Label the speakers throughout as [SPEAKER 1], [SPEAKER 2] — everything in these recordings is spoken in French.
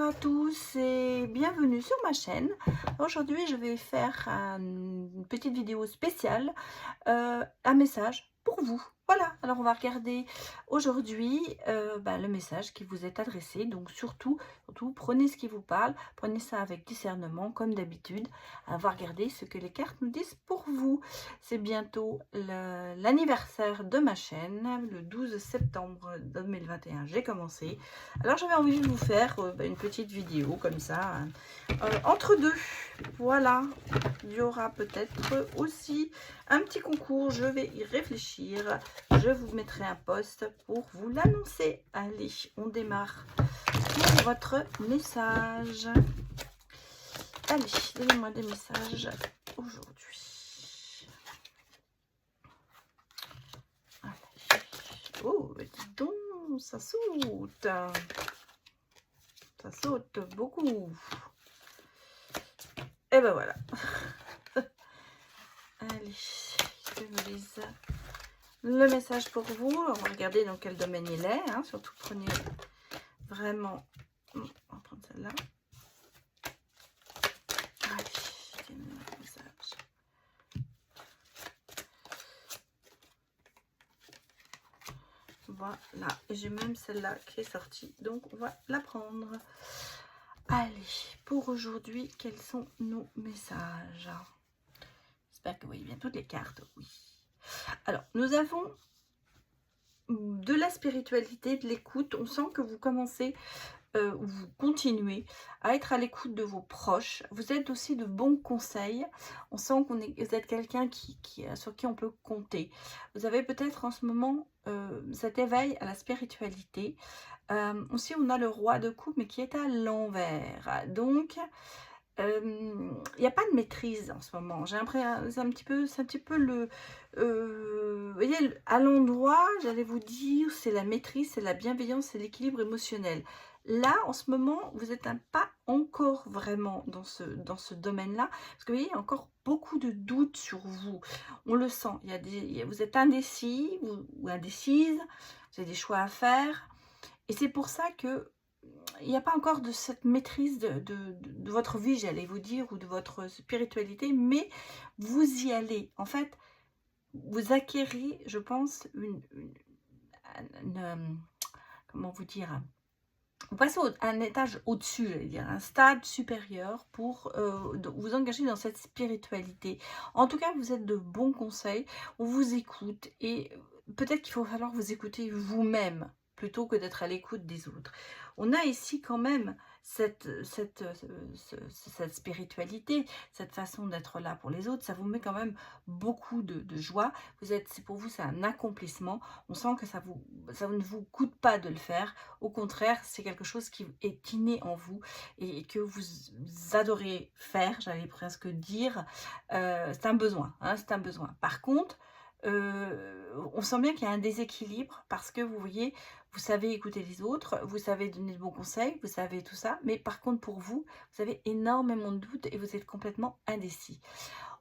[SPEAKER 1] à tous et bienvenue sur ma chaîne. Aujourd'hui, je vais faire une petite vidéo spéciale, un message pour vous. Voilà, alors on va regarder aujourd'hui le message qui vous est adressé. Donc surtout, prenez ce qui vous parle, prenez ça avec discernement comme d'habitude. On va regarder ce que les cartes nous disent pour vous. C'est bientôt l'anniversaire de ma chaîne, le 12 septembre 2021. J'ai commencé. Alors j'avais envie de vous faire une petite vidéo comme ça, entre deux. Voilà, il y aura peut-être aussi un petit concours, je vais y réfléchir. Je vous mettrai un post pour vous l'annoncer. Allez, on démarre pour votre message. Allez, donnez-moi des messages aujourd'hui. Oh, dis donc, ça saute. Ça saute beaucoup. Et ben voilà. Allez, je me lise le message pour vous. On va regarder dans quel domaine il est. Hein. Surtout prenez vraiment... On va prendre celle-là. Allez, le message. Voilà, et j'ai même celle-là qui est sortie, donc on va la prendre. Allez, pour aujourd'hui, quels sont nos messages? J'espère que vous voyez bien toutes les cartes, oui. Alors, nous avons de la spiritualité, de l'écoute. On sent que vous commencez, vous continuez à être à l'écoute de vos proches. Vous êtes aussi de bons conseils. On sent vous êtes quelqu'un sur qui on peut compter. Vous avez peut-être en ce moment cet éveil à la spiritualité. Aussi, on a le roi de coupe, mais qui est à l'envers. Donc, il n'y a pas de maîtrise en ce moment. J'ai l'impression, c'est un petit peu le... vous voyez, à l'endroit, j'allais vous dire, c'est la maîtrise, c'est la bienveillance, c'est l'équilibre émotionnel. Là, en ce moment, vous n'êtes pas encore vraiment dans ce domaine-là. Parce que vous voyez, il y a encore beaucoup de doutes sur vous. On le sent. Vous êtes indécis ou indécise. Vous avez des choix à faire. Et c'est pour ça que il n'y a pas encore de cette maîtrise de votre vie, j'allais vous dire, ou de votre spiritualité, mais vous y allez. En fait, vous acquérez, je pense, comment vous dire, vous passez à un étage au-dessus, j'allais dire, un stade supérieur pour vous engager dans cette spiritualité. En tout cas, vous êtes de bons conseils, on vous écoute et peut-être qu'il faut falloir vous écouter vous-même plutôt que d'être à l'écoute des autres. On a ici quand même cette spiritualité, cette façon d'être là pour les autres, ça vous met quand même beaucoup de joie. Pour vous, c'est un accomplissement. On sent que ça ne vous coûte pas de le faire. Au contraire, c'est quelque chose qui est inné en vous et que vous adorez faire, j'allais presque dire. C'est un besoin, hein, c'est un besoin. Par contre, on sent bien qu'il y a un déséquilibre parce que vous voyez, vous savez écouter les autres, vous savez donner de bons conseils, vous savez tout ça, mais par contre pour vous, vous avez énormément de doutes et vous êtes complètement indécis.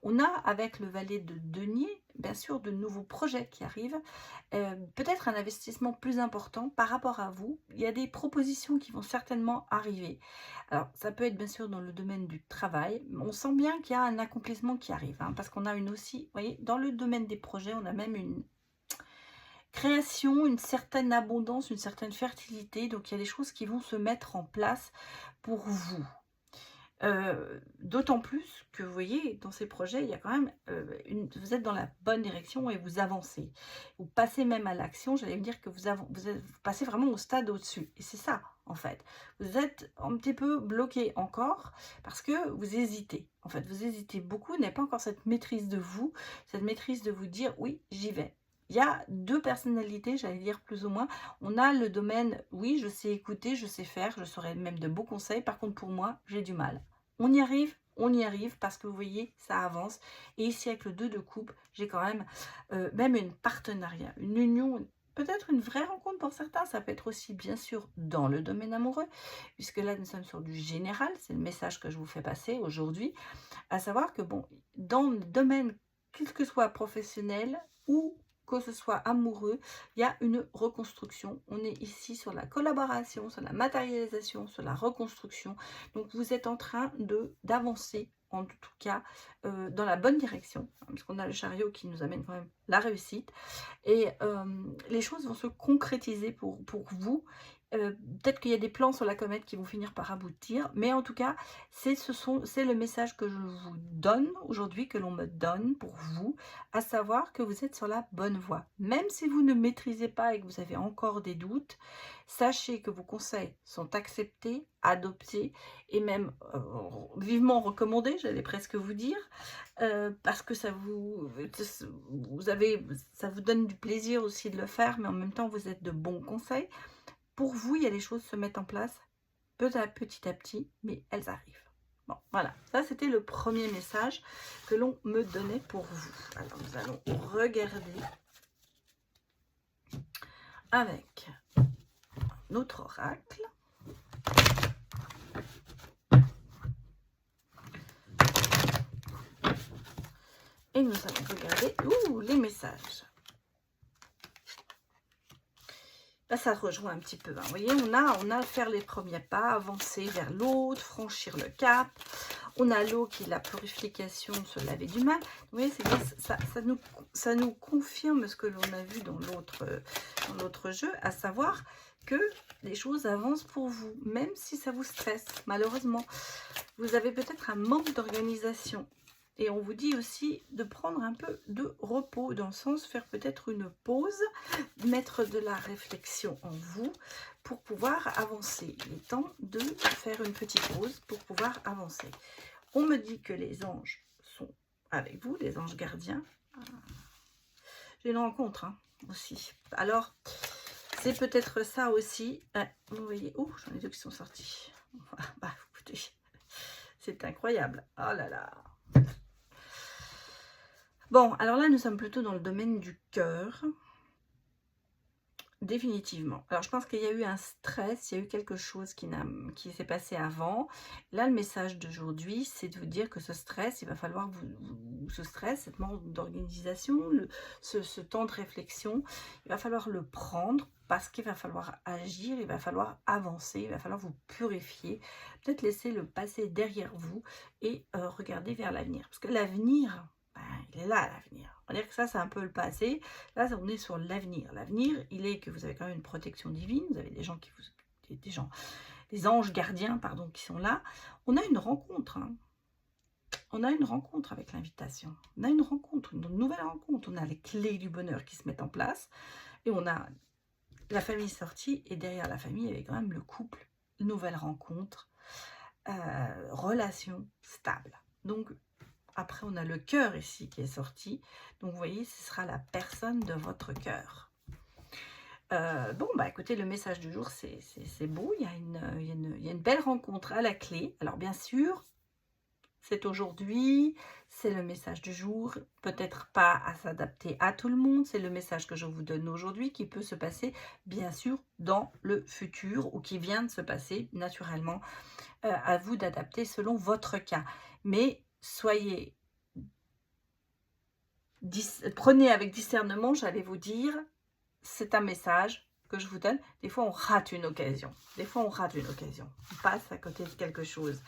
[SPEAKER 1] On a avec le valet de denier, bien sûr, de nouveaux projets qui arrivent, peut-être un investissement plus important par rapport à vous. Il y a des propositions qui vont certainement arriver. Alors, ça peut être bien sûr dans le domaine du travail, mais on sent bien qu'il y a un accomplissement qui arrive, hein, parce qu'on a vous voyez, dans le domaine des projets, on a même une création, une certaine abondance, une certaine fertilité, donc il y a des choses qui vont se mettre en place pour vous. D'autant plus que vous voyez, dans ces projets, il y a quand même, vous êtes dans la bonne direction et vous avancez. Vous passez même à l'action, j'allais me dire que vous passez vraiment au stade au-dessus. Et c'est ça, en fait. Vous êtes un petit peu bloqué encore parce que vous hésitez. En fait, vous hésitez beaucoup, vous n'avez pas encore cette maîtrise de vous, cette maîtrise de vous dire, oui, j'y vais. Il y a deux personnalités, j'allais dire plus ou moins. On a le domaine, oui, je sais écouter, je sais faire, je saurais même de beaux conseils. Par contre, pour moi, j'ai du mal. On y arrive parce que vous voyez, ça avance. Et ici, avec le 2 de coupe, j'ai quand même une partenariat, une union, peut-être une vraie rencontre pour certains. Ça peut être aussi, bien sûr, dans le domaine amoureux, puisque là, nous sommes sur du général. C'est le message que je vous fais passer aujourd'hui. À savoir que, bon, dans le domaine, quel que soit professionnel ou que ce soit amoureux, il y a une reconstruction. On est ici sur la collaboration, sur la matérialisation, sur la reconstruction. Donc vous êtes en train d'avancer, en tout cas, dans la bonne direction, hein, parce qu'on a le chariot qui nous amène quand même la réussite. Et les choses vont se concrétiser pour vous. Peut-être qu'il y a des plans sur la comète qui vont finir par aboutir, mais en tout cas, c'est le message que je vous donne aujourd'hui, que l'on me donne pour vous, à savoir que vous êtes sur la bonne voie. Même si vous ne maîtrisez pas et que vous avez encore des doutes, sachez que vos conseils sont acceptés, adoptés et même vivement recommandés, j'allais presque vous dire, parce que ça vous donne du plaisir aussi de le faire, mais en même temps, vous êtes de bons conseils. Pour vous, il y a les choses se mettent en place petit à petit, mais elles arrivent. Bon, voilà, ça c'était le premier message que l'on me donnait pour vous. Alors, nous allons regarder avec notre oracle. Et nous allons regarder les messages. Là, ça rejoint un petit peu. Hein. Vous voyez, on a à faire les premiers pas, avancer vers l'autre, franchir le cap. On a l'eau qui est la purification, se laver du mal. Vous voyez, ça nous confirme ce que l'on a vu dans l'autre jeu, à savoir que les choses avancent pour vous, même si ça vous stresse. Malheureusement, vous avez peut-être un manque d'organisation. Et on vous dit aussi de prendre un peu de repos, dans le sens faire peut-être une pause, mettre de la réflexion en vous pour pouvoir avancer. Il est temps de faire une petite pause pour pouvoir avancer. On me dit que les anges sont avec vous, les anges gardiens. J'ai une rencontre hein, aussi. Alors, c'est peut-être ça aussi. Vous voyez, j'en ai deux qui sont sortis. Bah, écoutez, c'est incroyable. Oh là là. Bon, alors là, nous sommes plutôt dans le domaine du cœur. Définitivement. Alors, je pense qu'il y a eu un stress, il y a eu quelque chose qui s'est passé avant. Là, le message d'aujourd'hui, c'est de vous dire que ce stress, il va falloir ce stress, cette manque d'organisation, ce temps de réflexion, il va falloir le prendre parce qu'il va falloir agir, il va falloir avancer, il va falloir vous purifier, peut-être laisser le passé derrière vous et regarder vers l'avenir. Parce que l'avenir... il est là, l'avenir. On va dire que ça, c'est un peu le passé. Là, on est sur l'avenir. L'avenir, il est que vous avez quand même une protection divine. Vous avez des gens des anges gardiens, pardon, qui sont là. On a une rencontre. Hein. On a une rencontre avec l'invitation. On a une rencontre, une nouvelle rencontre. On a les clés du bonheur qui se mettent en place. Et on a la famille sortie. Et derrière la famille, il y avait quand même le couple. Nouvelle rencontre. Relation stable. Donc, après, on a le cœur ici qui est sorti. Donc, vous voyez, ce sera la personne de votre cœur. Bon, bah écoutez, le message du jour, c'est beau. Il y a une belle rencontre à la clé. Alors, bien sûr, c'est aujourd'hui. C'est le message du jour. Peut-être pas à s'adapter à tout le monde. C'est le message que je vous donne aujourd'hui qui peut se passer, bien sûr, dans le futur ou qui vient de se passer naturellement. À vous d'adapter selon votre cas. Mais prenez avec discernement, j'allais vous dire, c'est un message que je vous donne. Des fois, on rate une occasion. On passe à côté de quelque chose.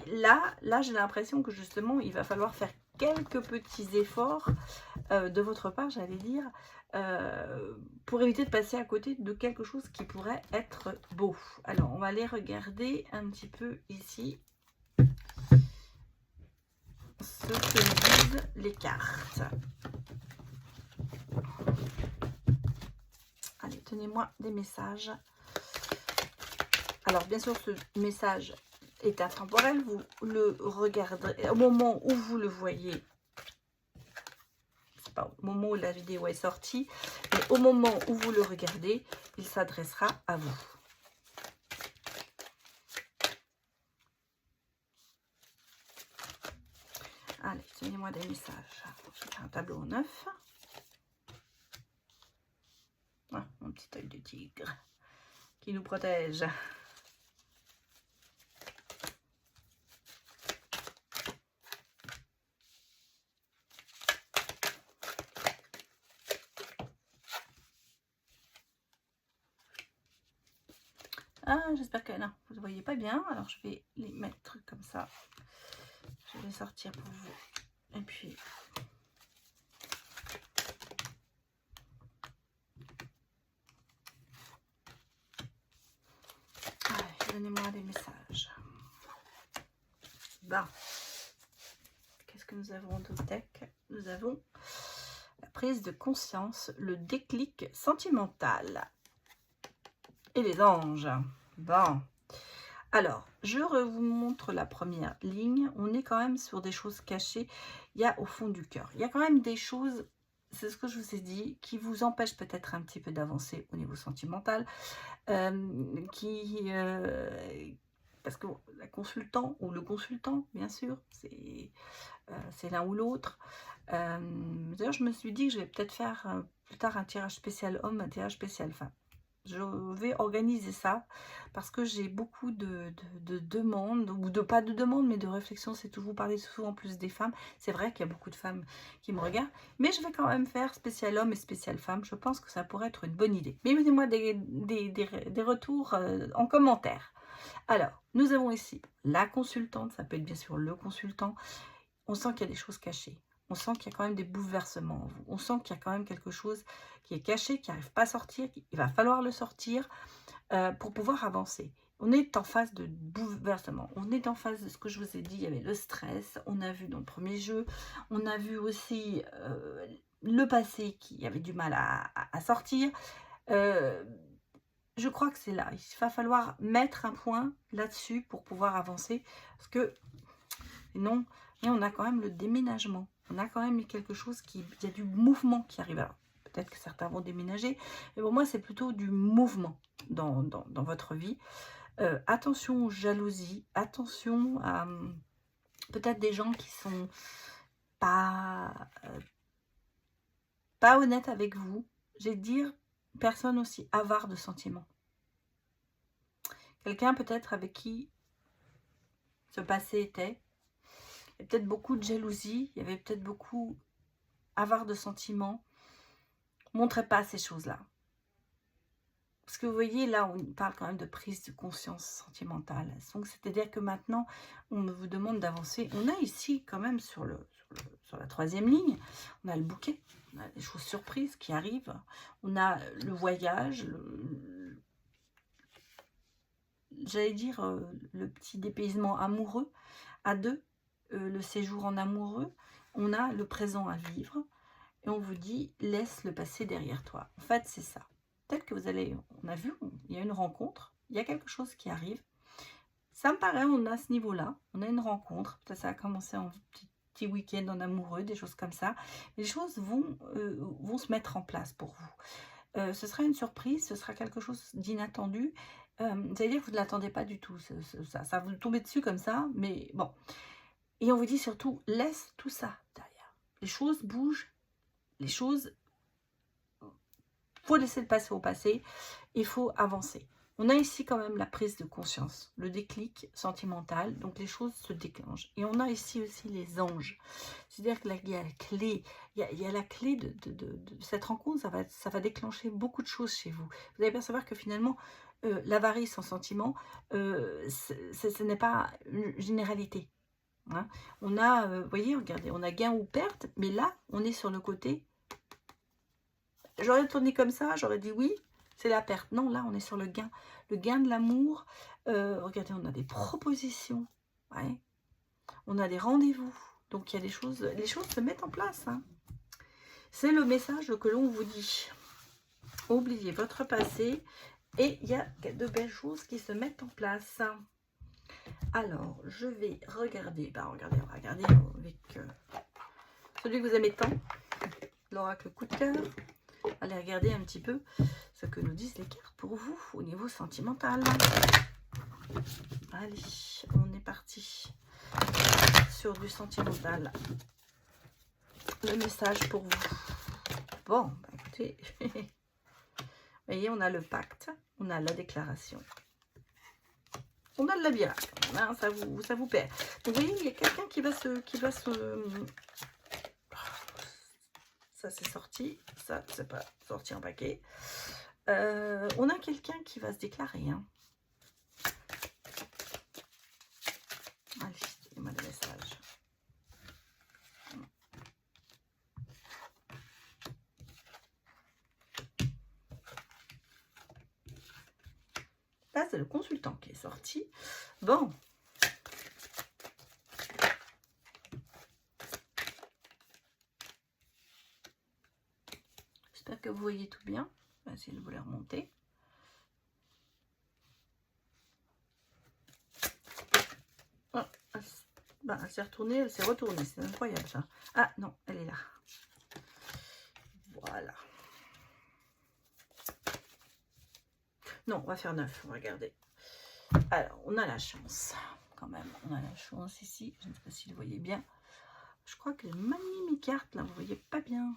[SPEAKER 1] Là j'ai l'impression que justement, il va falloir faire quelques petits efforts de votre part, j'allais dire, pour éviter de passer à côté de quelque chose qui pourrait être beau. Alors, on va aller regarder un petit peu ici ce que disent les cartes. Allez, tenez-moi des messages. Alors, bien sûr, ce message est intemporel. Vous le regarderez au moment où vous le voyez. C'est pas au moment où la vidéo est sortie, mais au moment où vous le regardez, il s'adressera à vous. Allez, tenez-moi des messages. Je fais un tableau neuf. Ah, mon petit œil de tigre qui nous protège. Ah, j'espère que non, vous ne voyez pas bien. Alors, je vais les mettre comme ça. Je vais les sortir pour vous. Et puis... Allez, donnez-moi des messages. Bon. Qu'est-ce que nous avons d'autre deck? Nous avons la prise de conscience, le déclic sentimental et les anges. Bon. Alors, je vous montre la première ligne. On est quand même sur des choses cachées. Il y a au fond du cœur. Il y a quand même des choses, c'est ce que je vous ai dit, qui vous empêchent peut-être un petit peu d'avancer au niveau sentimental. Parce que la consultant, ou le consultant, bien sûr, c'est l'un ou l'autre. D'ailleurs, je me suis dit que je vais peut-être faire plus tard un tirage spécial homme, un tirage spécial femme. Je vais organiser ça parce que j'ai beaucoup de demandes, ou de pas de demandes, mais de réflexions. C'est tout, vous parlez souvent plus des femmes. C'est vrai qu'il y a beaucoup de femmes qui me regardent, mais je vais quand même faire spécial homme et spécial femme. Je pense que ça pourrait être une bonne idée. Mais mettez-moi des retours en commentaire. Alors, nous avons ici la consultante, ça peut être bien sûr le consultant. On sent qu'il y a des choses cachées. On sent qu'il y a quand même des bouleversements en vous. On sent qu'il y a quand même quelque chose qui est caché, qui n'arrive pas à sortir. Il va falloir le sortir pour pouvoir avancer. On est en phase de bouleversement. On est en phase de ce que je vous ai dit. Il y avait le stress. On a vu dans le premier jeu. On a vu aussi le passé qui avait du mal à sortir. Je crois que c'est là. Il va falloir mettre un point là-dessus pour pouvoir avancer. Parce que non... Et on a quand même le déménagement. On a quand même quelque chose qui... Il y a du mouvement qui arrive. Alors, peut-être que certains vont déménager. Mais pour moi, c'est plutôt du mouvement dans votre vie. Attention aux jalousies. Attention à peut-être des gens qui sont pas honnêtes avec vous. J'ai dire, personne aussi avare de sentiments. Quelqu'un peut-être avec qui ce passé était... Il y a peut-être beaucoup de jalousie, il y avait peut-être beaucoup avare de sentiments. Montrez pas ces choses-là. Parce que vous voyez, là, on parle quand même de prise de conscience sentimentale. Donc, c'est-à-dire que maintenant, on vous demande d'avancer. On a ici, quand même, sur la troisième ligne, on a le bouquet. On a des choses surprises qui arrivent. On a le voyage, j'allais dire, le petit dépaysement amoureux à deux. Le séjour en amoureux, on a le présent à vivre et on vous dit laisse le passé derrière toi. En fait, c'est ça. Peut-être que vous allez, on a vu, il y a une rencontre, il y a quelque chose qui arrive. Ça me paraît, on a ce niveau-là, on a une rencontre. Peut-être ça a commencé en petit week-end en amoureux, des choses comme ça. Les choses vont se mettre en place pour vous. Ce sera une surprise, ce sera quelque chose d'inattendu. C'est-à-dire que vous ne l'attendez pas du tout. Ça vous tomber dessus comme ça, mais bon. Et on vous dit surtout, laisse tout ça derrière. Les choses bougent, les choses, faut laisser le passé au passé, il faut avancer. On a ici quand même la prise de conscience, le déclic sentimental, donc les choses se déclenchent. Et on a ici aussi les anges. C'est-à-dire qu'il y a la clé, il y a la clé de cette rencontre, ça va déclencher beaucoup de choses chez vous. Vous allez percevoir que finalement, l'avarice en sentiment, ce n'est pas une généralité. Hein. On a, vous voyez, regardez, on a gain ou perte, mais là, on est sur le côté. J'aurais tourné comme ça, j'aurais dit oui, c'est la perte. Non, là, on est sur le gain de l'amour. Regardez, on a des propositions, ouais. On a des rendez-vous. Donc, il y a des choses, les choses se mettent en place. Hein. C'est le message que l'on vous dit. Oubliez votre passé et il y a de belles choses qui se mettent en place. Alors, je vais regarder, regardez, on va regarder avec celui que vous aimez tant, l'oracle coup de cœur. Allez regarder un petit peu ce que nous disent les cartes pour vous au niveau sentimental. Allez, on est parti sur du sentimental. Le message pour vous. Bon, bah écoutez, vous voyez, on a le pacte, on a la déclaration. On a le labyrinthe, hein, ça vous perd. Donc, vous voyez, il y a quelqu'un qui va se... Ça, c'est sorti. Ça, c'est pas sorti en paquet. On a quelqu'un qui va se déclarer. Hein. Allez, donnez-moi des messages. Là, c'est le consultant qui est sorti. Bon. J'espère que vous voyez tout bien. On va essayer de vous les remonter. Oh, elle s'est retournée, elle s'est retournée. C'est incroyable ça. Ah non, elle est là. Voilà. Non, on va faire 9. On va regarder. Alors, on a la chance. Quand même, on a la chance ici. Je ne sais pas si vous voyez bien. Je crois que j'ai mal mis mes cartes là. Vous voyez pas bien.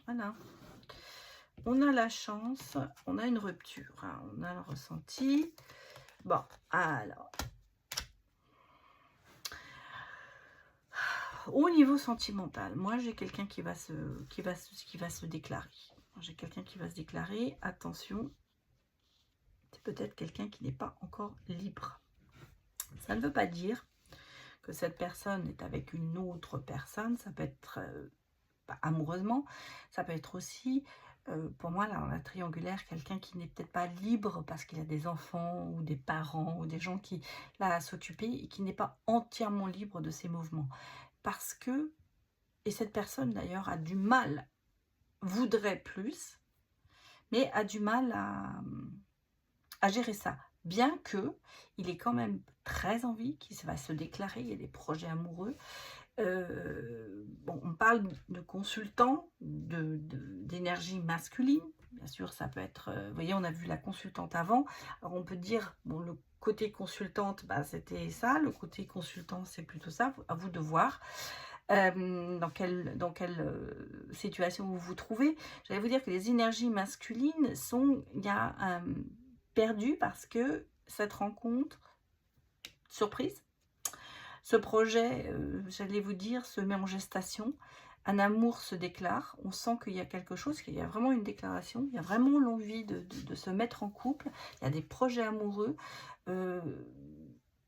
[SPEAKER 1] Voilà. On a la chance. On a une rupture. Hein, on a le ressenti. Bon, alors. Au niveau sentimental, moi j'ai quelqu'un qui va se déclarer. J'ai quelqu'un qui va se déclarer. Attention, c'est peut-être quelqu'un qui n'est pas encore libre. Ça ne veut pas dire que cette personne est avec une autre personne. Ça peut être amoureusement. Ça peut être aussi, pour moi, là, dans la triangulaire, quelqu'un qui n'est peut-être pas libre parce qu'il a des enfants ou des parents ou des gens qui là à s'occuper et qui n'est pas entièrement libre de ses mouvements. Parce que, et cette personne d'ailleurs a du mal, voudrait plus, mais a du mal à gérer ça. Bien que il ait quand même très envie, qu'il va se déclarer, il y a des projets amoureux. Bon, on parle de consultant, d'énergie masculine. Bien sûr, ça peut être, vous voyez, on a vu la consultante avant. Alors on peut dire, bon, le côté consultante, bah, c'était ça. Le côté consultant, c'est plutôt ça. À vous de voir dans quelle situation vous vous trouvez. J'allais vous dire que les énergies masculines sont perdues parce que cette rencontre, surprise, ce projet, j'allais vous dire, se met en gestation. Un amour se déclare. On sent qu'il y a quelque chose, qu'il y a vraiment une déclaration. Il y a vraiment l'envie de se mettre en couple. Il y a des projets amoureux.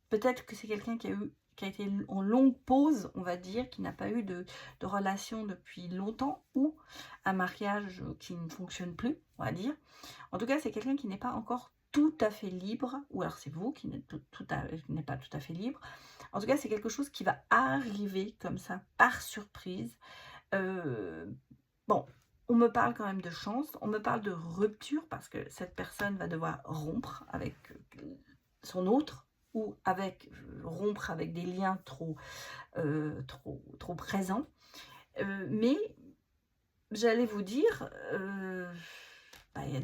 [SPEAKER 1] Peut-être que c'est quelqu'un qui a été en longue pause, on va dire, qui n'a pas eu de relation depuis longtemps, ou un mariage qui ne fonctionne plus, on va dire. En tout cas, c'est quelqu'un qui n'est pas encore tout à fait libre, ou alors c'est vous qui n'êtes pas tout à fait libre. En tout cas, c'est quelque chose qui va arriver comme ça, par surprise. Bon, on me parle quand même de chance, on me parle de rupture, parce que cette personne va devoir rompre avec son autre, ou rompre avec des liens trop présents. Mais j'allais vous dire, y a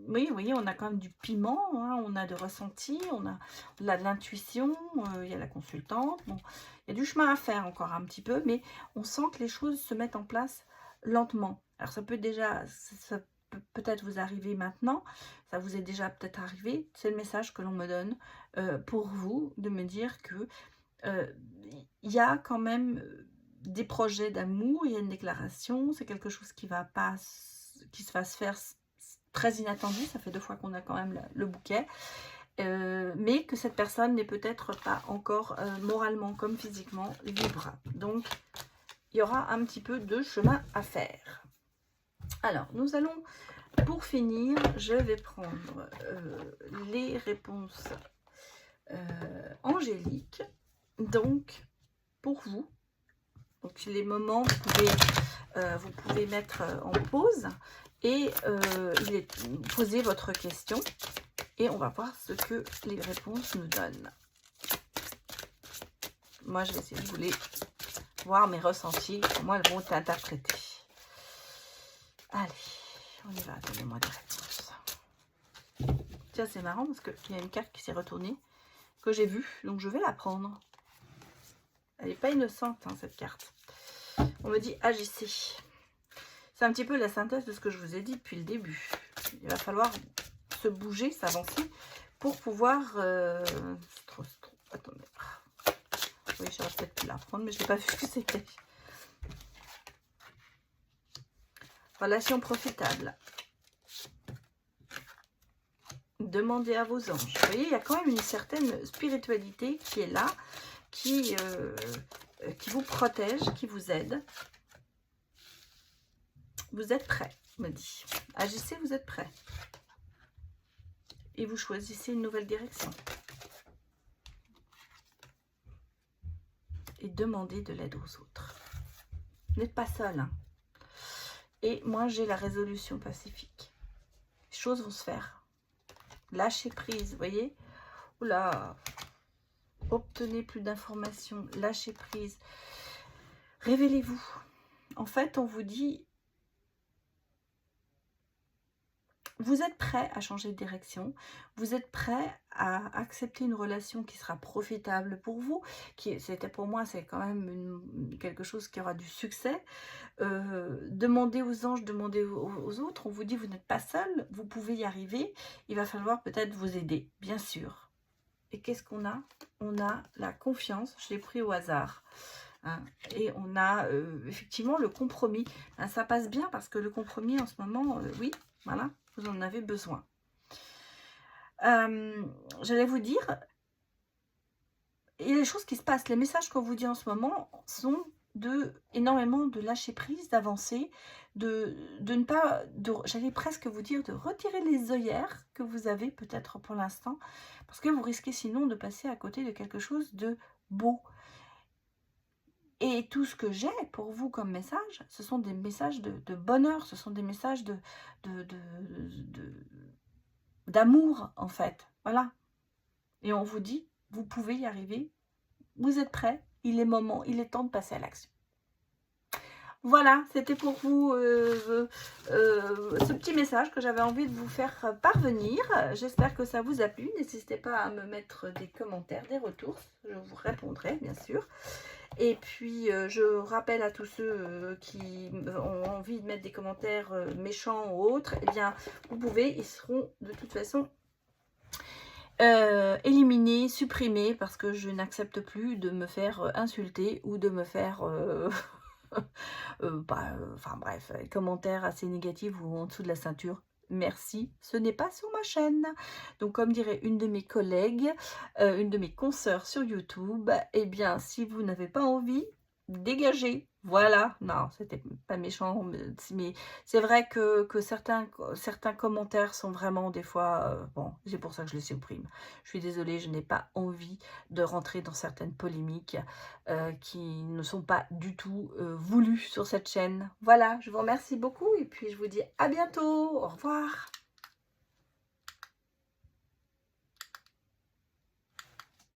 [SPEAKER 1] oui, vous voyez, on a quand même du piment, hein, on a de ressenti, on a de l'intuition, il y a la consultante. Bon, il y a du chemin à faire encore un petit peu, mais on sent que les choses se mettent en place lentement. Alors ça peut déjà, ça peut peut-être vous arriver maintenant, ça vous est déjà peut-être arrivé, c'est le message que l'on me donne pour vous, de me dire que il y a quand même des projets d'amour, il y a une déclaration, c'est quelque chose qui va se faire très inattendu, ça fait 2 fois qu'on a quand même le bouquet, mais que cette personne n'est peut-être pas encore moralement comme physiquement libre. Donc, il y aura un petit peu de chemin à faire. Alors, nous allons, pour finir, je vais prendre les réponses angéliques. Donc, pour vous, donc les moments, vous pouvez mettre en pause et poser votre question. Et on va voir ce que les réponses nous donnent. Moi, je vais essayer de vous voir mes ressentis, comment elles vont être interprétées. Allez, on y va, donnez-moi des réponses. Tiens, c'est marrant parce qu'il y a une carte qui s'est retournée, que j'ai vue, donc je vais la prendre. Elle n'est pas innocente, hein, cette carte. On me dit agissez. C'est un petit peu la synthèse de ce que je vous ai dit depuis le début. Il va falloir se bouger, s'avancer pour pouvoir... Attendez. Oui, j'aurais peut-être pu la prendre, mais je n'ai pas vu ce que c'était. Relation profitable. demandez à vos anges. Vous voyez, il y a quand même une certaine spiritualité qui est là, qui vous protège, qui vous aide. Vous êtes prêts, me dit. Agissez, vous êtes prêts. Et vous choisissez une nouvelle direction. Et demandez de l'aide aux autres. Vous n'êtes pas seul. Hein. Et moi, j'ai la résolution pacifique. Les choses vont se faire. Lâchez prise, vous voyez. Oula. Obtenez plus d'informations. Lâchez prise. Révélez-vous. En fait, on vous dit, vous êtes prêt à changer de direction, vous êtes prêt à accepter une relation qui sera profitable pour vous, c'était pour moi, c'est quand même quelque chose qui aura du succès. Demandez aux anges, demandez aux autres, on vous dit vous n'êtes pas seul, vous pouvez y arriver, il va falloir peut-être vous aider, bien sûr. Et qu'est-ce qu'on a? On a la confiance, je l'ai pris au hasard. Hein, et on a effectivement le compromis. Hein, ça passe bien parce que le compromis en ce moment, oui, voilà, vous en avez besoin. J'allais vous dire, il y a des choses qui se passent. Les messages qu'on vous dit en ce moment sont énormément de lâcher prise, d'avancer, de ne pas, j'allais presque vous dire, de retirer les œillères que vous avez peut-être pour l'instant, parce que vous risquez sinon de passer à côté de quelque chose de beau. Et tout ce que j'ai pour vous comme message, ce sont des messages de bonheur, ce sont des messages d'amour, en fait. Voilà. Et on vous dit, vous pouvez y arriver, vous êtes prêts, il est temps de passer à l'action. Voilà, c'était pour vous ce petit message que j'avais envie de vous faire parvenir. J'espère que ça vous a plu. N'hésitez pas à me mettre des commentaires, des retours. Je vous répondrai, bien sûr. Et puis, je rappelle à tous ceux qui ont envie de mettre des commentaires méchants ou autres, eh bien, vous pouvez, ils seront de toute façon éliminés, supprimés, parce que je n'accepte plus de me faire insulter ou de me faire... enfin bref, commentaires assez négatifs ou en dessous de la ceinture. Merci, ce n'est pas sur ma chaîne. Donc comme dirait une de mes collègues, une de mes consoeurs sur YouTube, eh bien si vous n'avez pas envie, dégagez. Voilà, non, c'était pas méchant, mais c'est vrai que certains commentaires sont vraiment des fois, bon, c'est pour ça que je les supprime. Je suis désolée, je n'ai pas envie de rentrer dans certaines polémiques qui ne sont pas du tout voulues sur cette chaîne. Voilà, je vous remercie beaucoup et puis je vous dis à bientôt, au revoir.